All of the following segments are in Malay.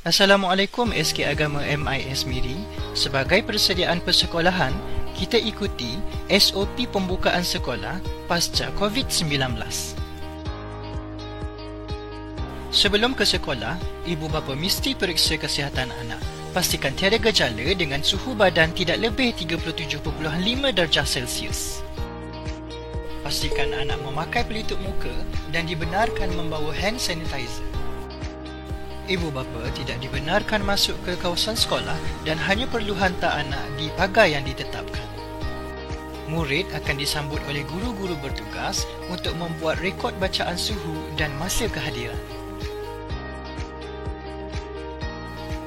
Assalamualaikum SK Agama MIS Miri. Sebagai persediaan persekolahan, kita ikuti SOP pembukaan sekolah pasca COVID-19. Sebelum ke sekolah, ibu bapa mesti periksa kesihatan anak. Pastikan tiada gejala dengan suhu badan tidak lebih 37.5 darjah Celsius. Pastikan anak memakai pelitup muka dan dibenarkan membawa hand sanitizer. Ibu bapa tidak dibenarkan masuk ke kawasan sekolah dan hanya perlu hantar anak di pagar yang ditetapkan. Murid akan disambut oleh guru-guru bertugas untuk membuat rekod bacaan suhu dan masa kehadiran.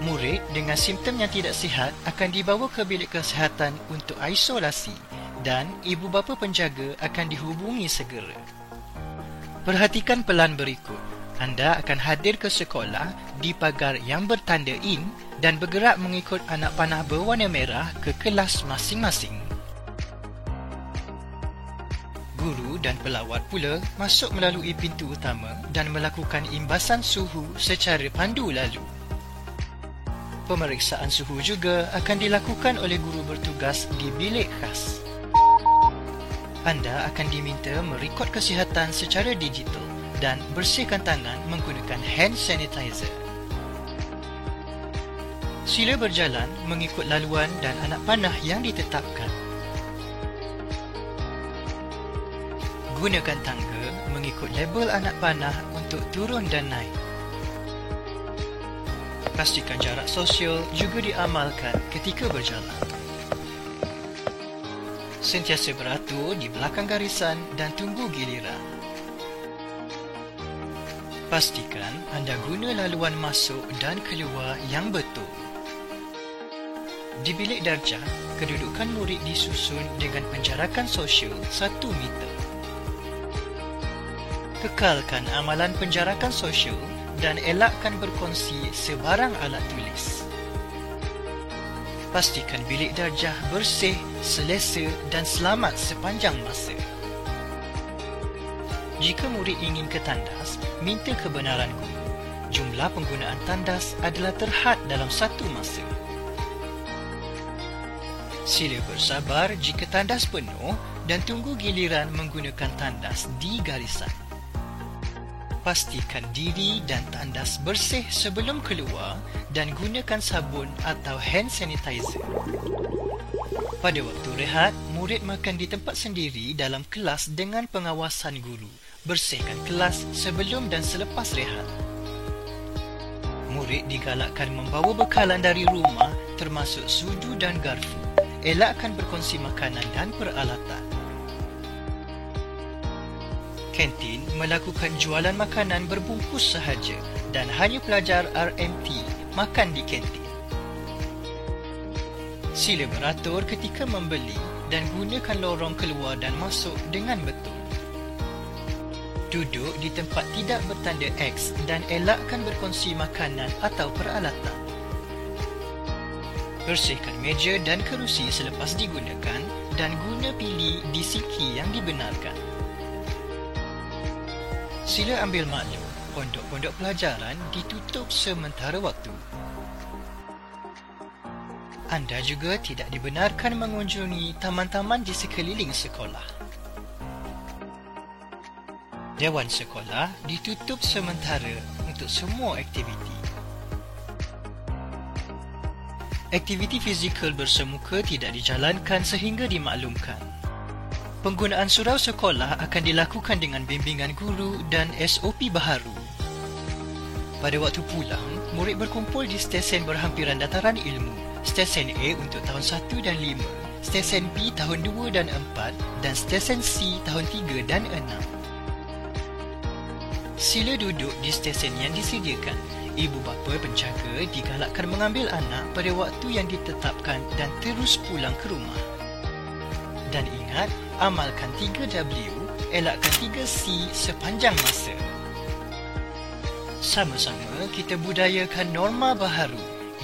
Murid dengan simptom yang tidak sihat akan dibawa ke bilik kesihatan untuk isolasi dan ibu bapa penjaga akan dihubungi segera. Perhatikan pelan berikut. Anda akan hadir ke sekolah di pagar yang bertanda in dan bergerak mengikut anak panah berwarna merah ke kelas masing-masing. Guru dan pelawat pula masuk melalui pintu utama dan melakukan imbasan suhu secara pandu lalu. Pemeriksaan suhu juga akan dilakukan oleh guru bertugas di bilik khas. Anda akan diminta merekod kesihatan secara digital dan bersihkan tangan menggunakan hand sanitizer. Sila berjalan mengikut laluan dan anak panah yang ditetapkan. Gunakan tangga mengikut label anak panah untuk turun dan naik. Pastikan jarak sosial juga diamalkan ketika berjalan. Sentiasa beratur di belakang garisan dan tunggu giliran. Pastikan anda guna laluan masuk dan keluar yang betul. Di bilik darjah, kedudukan murid disusun dengan penjarakan sosial 1 meter. Kekalkan amalan penjarakan sosial dan elakkan berkongsi sebarang alat tulis. Pastikan bilik darjah bersih, selesa dan selamat sepanjang masa. Jika murid ingin ke tandas, minta kebenaran guru. Jumlah penggunaan tandas adalah terhad dalam satu masa. Sila bersabar jika tandas penuh dan tunggu giliran menggunakan tandas di garisan. Pastikan diri dan tandas bersih sebelum keluar dan gunakan sabun atau hand sanitizer. Pada waktu rehat, murid makan di tempat sendiri dalam kelas dengan pengawasan guru. Bersihkan kelas sebelum dan selepas rehat. Murid digalakkan membawa bekalan dari rumah termasuk sudu dan garfu. Elakkan berkongsi makanan dan peralatan. Kantin melakukan jualan makanan berbungkus sahaja dan hanya pelajar RMT makan di kantin. Sila beratur ketika membeli dan gunakan lorong keluar dan masuk dengan betul. Duduk di tempat tidak bertanda X dan elakkan berkongsi makanan atau peralatan. Bersihkan meja dan kerusi selepas digunakan dan guna pilih di siki yang dibenarkan. Sila ambil maklum, pondok-pondok pelajaran ditutup sementara waktu. Anda juga tidak dibenarkan mengunjungi taman-taman di sekeliling sekolah. Dewan sekolah ditutup sementara untuk semua aktiviti. Aktiviti fizikal bersemuka tidak dijalankan sehingga dimaklumkan. Penggunaan surau sekolah akan dilakukan dengan bimbingan guru dan SOP baharu. Pada waktu pulang, murid berkumpul di stesen berhampiran dataran ilmu. Stesen A untuk tahun 1 dan 5, stesen B tahun 2 dan 4 dan stesen C tahun 3 dan 6. Sila duduk di stesen yang disediakan. Ibu bapa penjaga digalakkan mengambil anak pada waktu yang ditetapkan dan terus pulang ke rumah. Dan ingat, amalkan 3W, elakkan 3C sepanjang masa. Sama-sama kita budayakan norma baharu.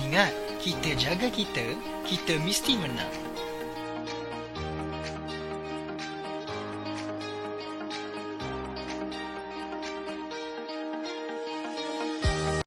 Ingat, kita jaga kita mesti menang.